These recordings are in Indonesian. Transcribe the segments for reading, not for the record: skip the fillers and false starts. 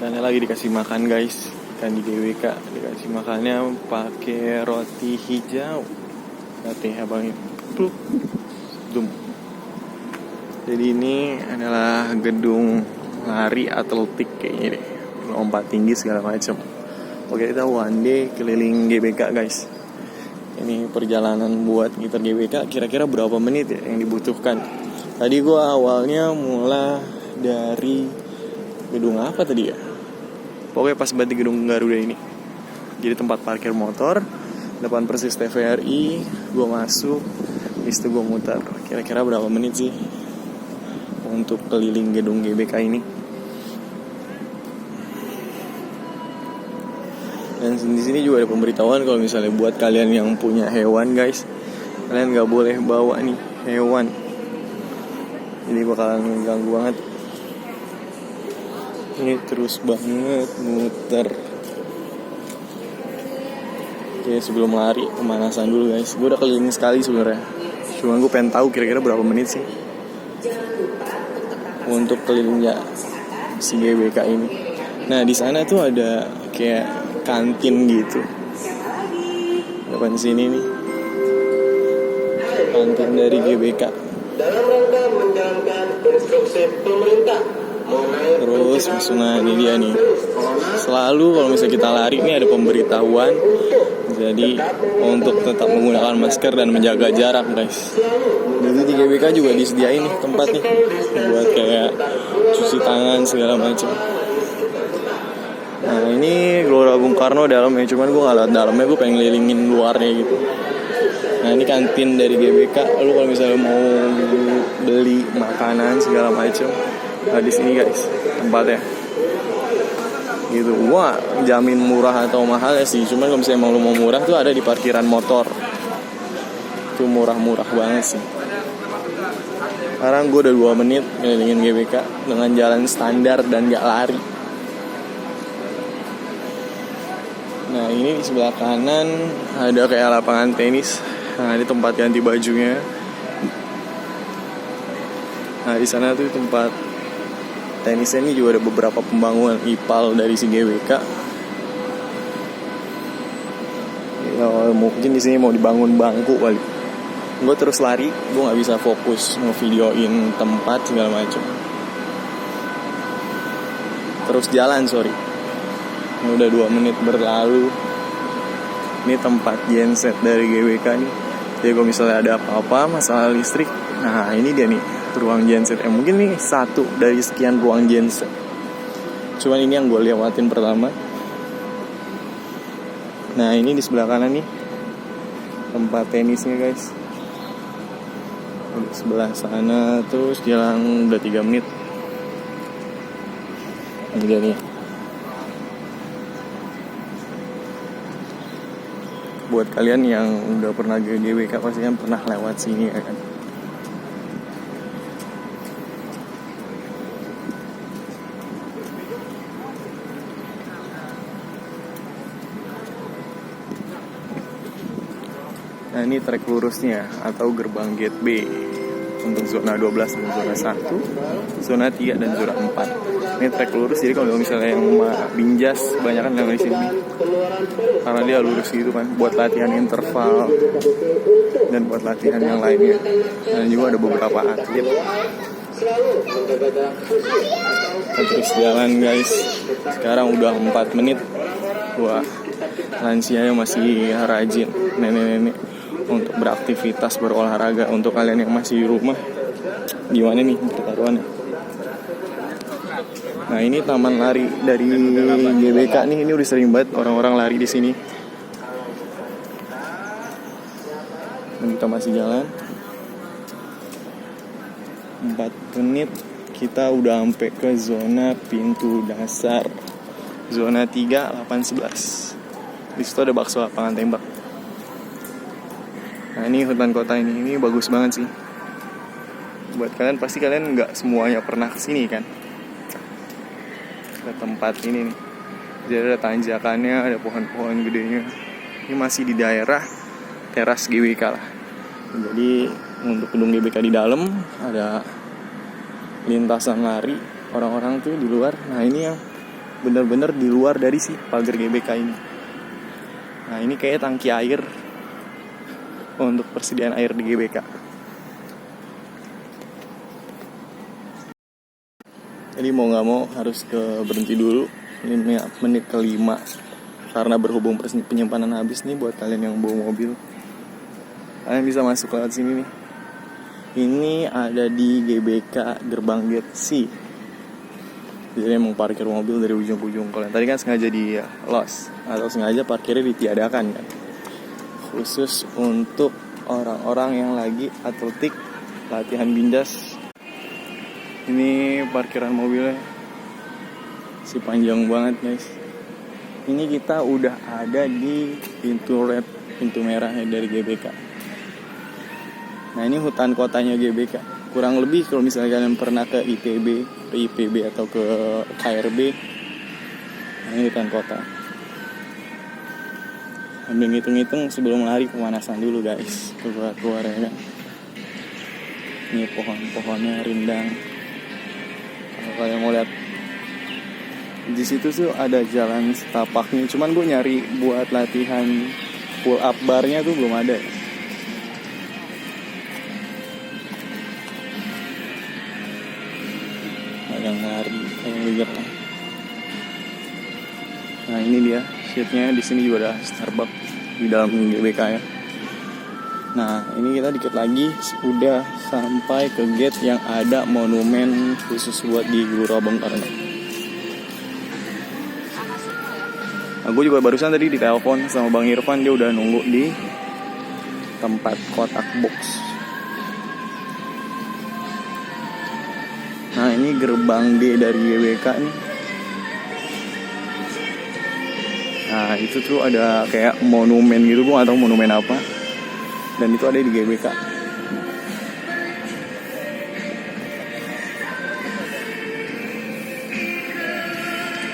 Ikannya lagi dikasih makan guys. Ikan di GWK dikasih makannya pakai roti hijau. Lihat abang ini. Zoom. Jadi ini adalah gedung lari atletik kayaknya deh. Lompat tinggi segala macam. Oke, kita one day keliling GBK guys. Ini perjalanan buat gitar GBK kira-kira berapa menit ya yang dibutuhkan. Tadi gue awalnya mulai dari gedung apa tadi ya? Pokoknya pas banget di gedung Garuda ini. Jadi tempat parkir motor, depan persis TVRI, gue masuk, habis itu gue muter. Kira-kira berapa menit sih untuk keliling gedung GBK ini? Dan di sini juga ada pemberitahuan kalau misalnya buat kalian yang punya hewan guys, kalian nggak boleh bawa nih hewan. Ini bakalan ganggu banget. Ini terus banget muter. Oke, sebelum lari pemanasan dulu guys. Gue udah keliling sekali sebenarnya. Cuma gue pengen tahu kira-kira berapa menit sih untuk kelilingnya si GBK ini. Nah di sana tuh ada kayak kantin gitu. Depan sini nih kantin dari GBK. Dalam rangka menjalankan instruksi pemerintah. Terus nah ini dia nih. Selalu kalau misalnya kita lari nih ada pemberitahuan. Jadi untuk tetap menggunakan masker dan menjaga jarak guys. Jadi di GBK juga disediain nih tempat nih buat kayak cuci tangan segala macam. Nah ini Gelora Bung Karno dalamnya, cuman gue gak liat dalamnya, gue pengen ngelilingin luarnya gitu. Nah ini kantin dari GBK, lu kalau misalnya mau beli makanan segala macam, nah di sini guys tempatnya. Gitu, gua jamin murah atau mahal ya sih, cuman kalau misalnya emang lu mau murah tuh ada di parkiran motor. Itu murah-murah banget sih. Sekarang gue udah 2 menit ngelilingin GBK dengan jalan standar dan gak lari. Nah ini di sebelah kanan ada kayak lapangan tenis. Nah ini tempat ganti bajunya. Nah di sana tuh tempat tenisnya ini juga ada beberapa pembangunan IPAL dari si GBK. Ya, mungkin di sini mau dibangun bangku kali. Gue terus lari, gue nggak bisa fokus ngevideoin tempat segala macam. Terus jalan Ini udah 2 menit berlalu. Ini tempat genset dari GBK nih. Jadi kalau misalnya ada apa-apa masalah listrik, nah ini dia nih ruang genset. Mungkin nih satu dari sekian ruang genset. Cuman ini yang gue lewatin pertama. Nah ini di sebelah kanan nih tempat tenisnya guys. Di sebelah sana terus jalan udah 3 menit. Ini dia nih. Buat kalian yang udah pernah ke GBK pasti kan pernah lewat sini ya kan. Nah ini trek lurusnya atau gerbang gate B untuk zona 12 dan zona 1, zona 3 dan zona 4. Ini trek lurus, jadi kalau misalnya yang binjas banyak kan dari sini. Karena dia lurus gitu kan, buat latihan interval dan buat latihan yang lainnya. Dan juga ada beberapa atlet. Kita terus jalan guys. Sekarang udah 4 menit. Wah, lansianya masih rajin, nenek-nenek untuk beraktivitas berolahraga. Untuk kalian yang masih di rumah, gimana nih pertaruhannya? Nah ini taman lari dari GBK nih, ini udah sering banget orang-orang lari di sini. Dan kita masih jalan 4 menit, kita udah sampai ke zona pintu dasar. Zona 3, 8, 11. Di situ ada bakso lapangan tembak. Nah ini hutan kota ini bagus banget sih. Buat kalian pasti kalian nggak semuanya pernah kesini kan. Ke tempat ini nih. Jadi ada tanjakannya, ada pohon-pohon gedenya. Ini masih di daerah teras GBK lah. Jadi untuk gedung GBK di dalam ada lintasan lari orang-orang tuh di luar. Nah ini yang bener-bener di luar dari si pagar GBK ini. Nah ini kayak tangki air untuk persediaan air di GBK. Jadi mau nggak mau harus berhenti dulu. Ini menit ke-5 karena berhubung penyimpanan habis nih. Buat kalian yang bawa mobil, kalian bisa masuk lewat sini nih. Ini ada di GBK Gerbang Gate C. Jadi emang parkir mobil dari ujung ke ujung. Kalau tadi kan sengaja di lost atau sengaja parkirnya ditiadakan kan, khusus untuk orang-orang yang lagi atletik latihan bindas. Ini parkiran mobilnya si panjang banget guys. Ini kita udah ada di pintu red, pintu merah dari GBK. Nah ini hutan kotanya GBK. Kurang lebih kalau misalnya kalian pernah ke ITB, ke IPB atau ke KRB, nah ini hutan kota. Ambil ngitung-ngitung sebelum lari pemanasan dulu guys, keluar ya kan. Ini pohon-pohonnya rindang. Kalau kalian mau lihat di situ tuh ada jalan setapaknya, cuman gue nyari buat latihan pull up barnya tuh belum ada. Yang lari, yang bergerak. Nah ini dia seatnya. Di sini juga ada Starbucks di dalam GBK ya. Nah ini kita dikit lagi udah sampai ke gate yang ada monumen khusus buat di Gelora Bung Karno. Nah gue juga barusan tadi ditelepon sama Bang Irfan, dia udah nunggu di tempat kotak box. Nah ini gerbang D dari GBK nih. Nah itu tuh ada kayak monumen gitu, gue gak tau monumen apa. Dan itu ada di GBK.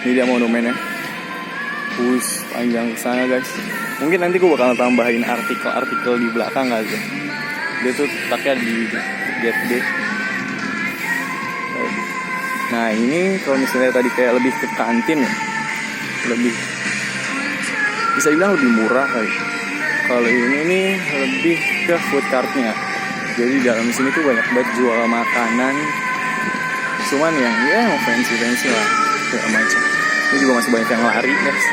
Ini dia monumennya. Panjang ke sana guys. Mungkin nanti gue bakal tambahin artikel-artikel di belakang gak sih. Dia tuh letaknya di gate D. Nah ini kalau misalnya tadi kayak lebih ke kantin ya, lebih bisa dibilang lebih murah kali. Kalau ini nih lebih ke food cart-nya. Jadi dalam sini tuh banyak banget jual makanan, cuman yang fancy lah kayak macam. Ini juga masih banyak yang lari guys.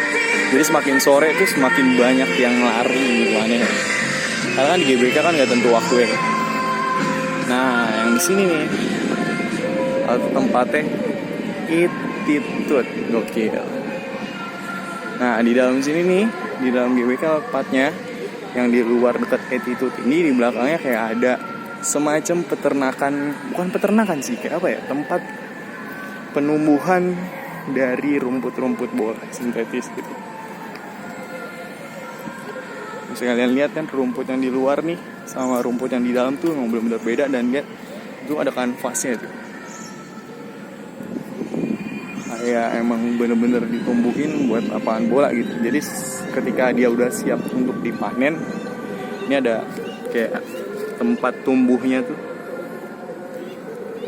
Jadi semakin sore tuh semakin banyak yang lari gitu aneh. Karena kan di GBK kan nggak tentu waktu ya. Nah yang di sini nih tempatnya Attitude, gokil. Nah di dalam sini nih, di dalam GBK tempatnya yang di luar dekat Attitude ini, di belakangnya kayak ada semacam peternakan, bukan peternakan sih, kayak apa ya, tempat penumbuhan dari rumput-rumput bola sintetis gitu. Bisa kalian lihat kan rumput yang di luar nih sama rumput yang di dalam tuh memang benar-benar beda. Dan lihat itu ada kanvasnya tuh. Kayak emang bener-bener ditumbuhin buat lapangan bola gitu. Jadi ketika dia udah siap untuk dipanen, ini ada kayak tempat tumbuhnya tuh.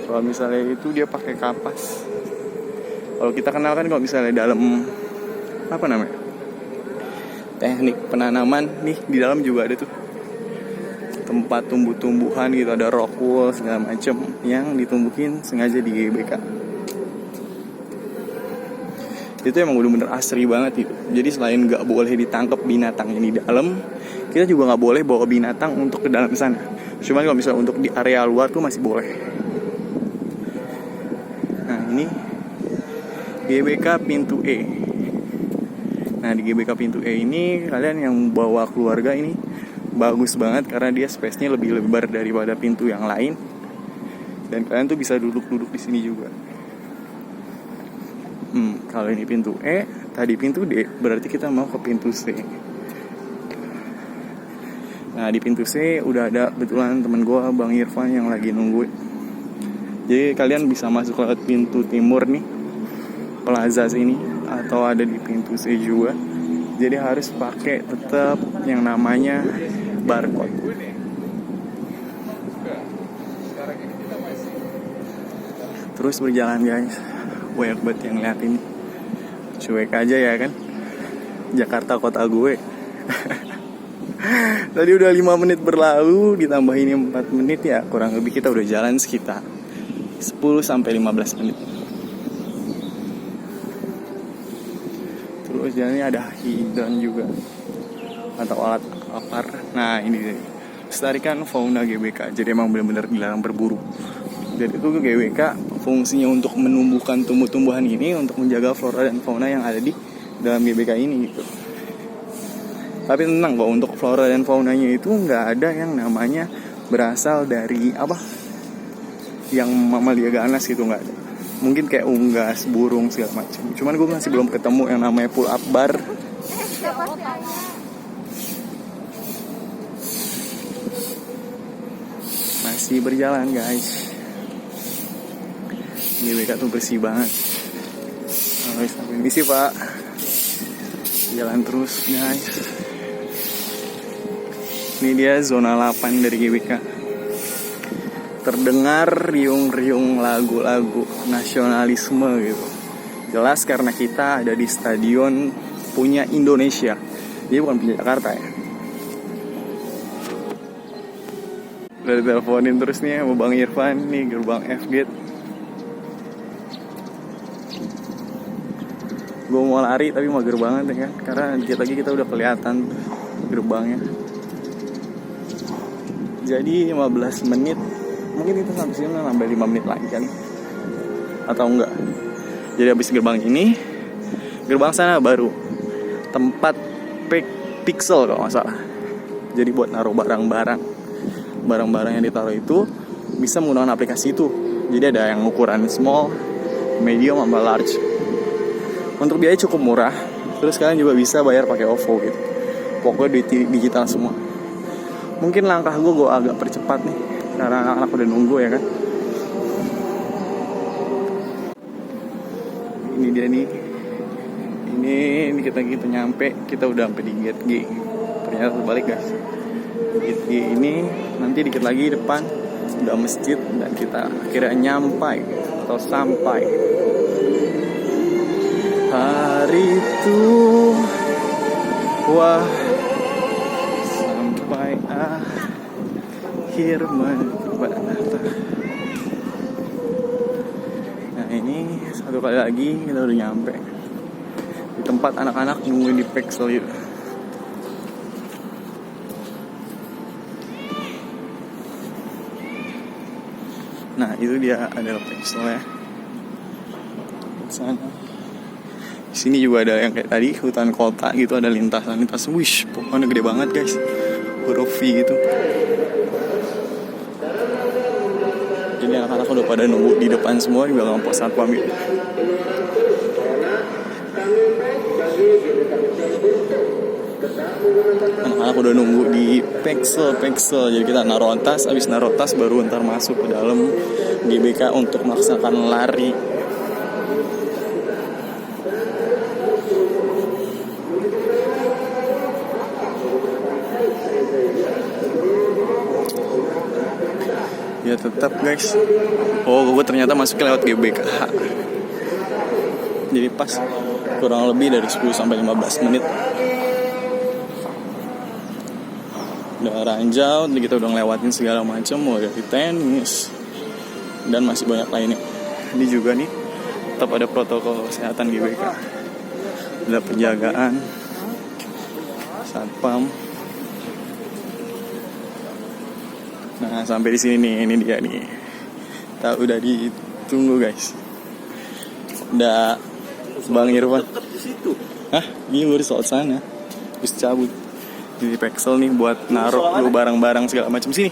Kalau misalnya itu dia pakai kapas. Kalau kita kenal kan kalau misalnya dalam apa namanya, teknik penanaman nih, di dalam juga ada tuh tempat tumbuh-tumbuhan gitu, ada rock wool segala macem yang ditumbuhin sengaja di GBK. Itu emang bener-bener asri banget gitu. Jadi selain gak boleh ditangkap binatang yang di dalam, kita juga gak boleh bawa binatang untuk ke dalam sana. Cuman kalau misalnya untuk di area luar tuh masih boleh. Nah ini GBK pintu E. Nah di GBK pintu E ini, kalian yang bawa keluarga ini bagus banget karena dia space-nya lebih lebar daripada pintu yang lain. Dan kalian tuh bisa duduk-duduk di sini juga. Kalau ini pintu E, tadi pintu D, berarti kita mau ke pintu C. Nah di pintu C udah ada kebetulan temen gue Bang Irfan yang lagi nungguin. Jadi kalian bisa masuk lewat pintu timur nih, plaza sini, atau ada di pintu C juga. Jadi harus pakai tetap yang namanya barcode. Terus berjalan guys, banyak banget yang lihat ini. Cuek aja ya kan, Jakarta kota gue. Tadi udah 5 menit berlalu, ditambah ini 4 menit ya, kurang lebih kita udah jalan sekitar 10-15 menit. Terus jalannya ada hidran juga, atau alat apar. Nah ini deh, lestarikan fauna GBK. Jadi emang benar-benar dilarang berburu. Jadi itu GWK fungsinya untuk menumbuhkan tumbuh-tumbuhan ini, untuk menjaga flora dan fauna yang ada di dalam GBK ini gitu. Tapi tenang kok, untuk flora dan faunanya itu nggak ada yang namanya berasal dari apa, yang mamalia ganas gitu, nggak ada. Mungkin kayak unggas, burung segala macam. Cuman gue masih belum ketemu yang namanya pull up bar. Masih berjalan guys. GBK tuh bersih banget. Sampai misi pak. Jalan terus guys. Ini dia zona 8 dari GBK. Terdengar riung-riung lagu-lagu nasionalisme gitu. Jelas karena kita ada di stadion punya Indonesia. Jadi bukan punya Jakarta ya. Udah diteleponin terus nih sama Bang Irfan. Nih gerbang F-Gate. Gue mau lari tapi mager banget ya kan, karena dikit lagi kita udah kelihatan gerbangnya. Jadi 15 menit, mungkin kita sampai sini nambah 5 menit lagi kan, atau enggak. Jadi habis gerbang ini, gerbang sana baru tempat pixel kalau nggak salah. Jadi buat naruh barang-barang yang ditaruh itu bisa menggunakan aplikasi itu. Jadi ada yang ukuran small, medium, sama large. Untuk biaya cukup murah. Terus kalian juga bisa bayar pakai OVO gitu. Pokoknya digital semua. Mungkin langkah gue agak percepat nih, karena anak-anak udah nunggu ya kan. Ini dia nih. Ini kita nyampe. Kita udah sampai di gate G. Ternyata terbalik guys. Gate G ini nanti dikit lagi depan udah masjid, dan kita akhirnya sampai. Hari itu, wah, sampai akhir menata. Nah ini satu kali lagi kita udah nyampe di tempat anak-anak nungguin di Pexel itu. Nah itu dia adalah Pexel ya. Sana. Di sini juga ada yang kayak tadi hutan kota gitu, ada lintasan. Wish, pokoknya gede banget guys, huruf V gitu. Jadi anak-anak udah pada nunggu di depan semua di belakang pos satpam gitu. Anak-anak udah nunggu di Pexel. Jadi kita naruh tas, abis naruh tas baru ntar masuk ke dalam GBK untuk melaksanakan lari. Ya tetap guys. Oh gue ternyata masuknya lewat GBKH. Jadi pas kurang lebih dari 10-15 menit. Udah ranjau, kita udah ngelewatin segala macam, mulai dari tenis dan masih banyak lainnya. Ini juga nih tetap ada protokol kesehatan GBK. Ada penjagaan satpam. Nah sampai di sini nih, ini dia nih. Kita udah ditunggu guys. Udah Bang Irfan. Hah? Ini baru soal sana. Terus cabut. Di Pexel nih buat naruh lu barang-barang segala macam sini.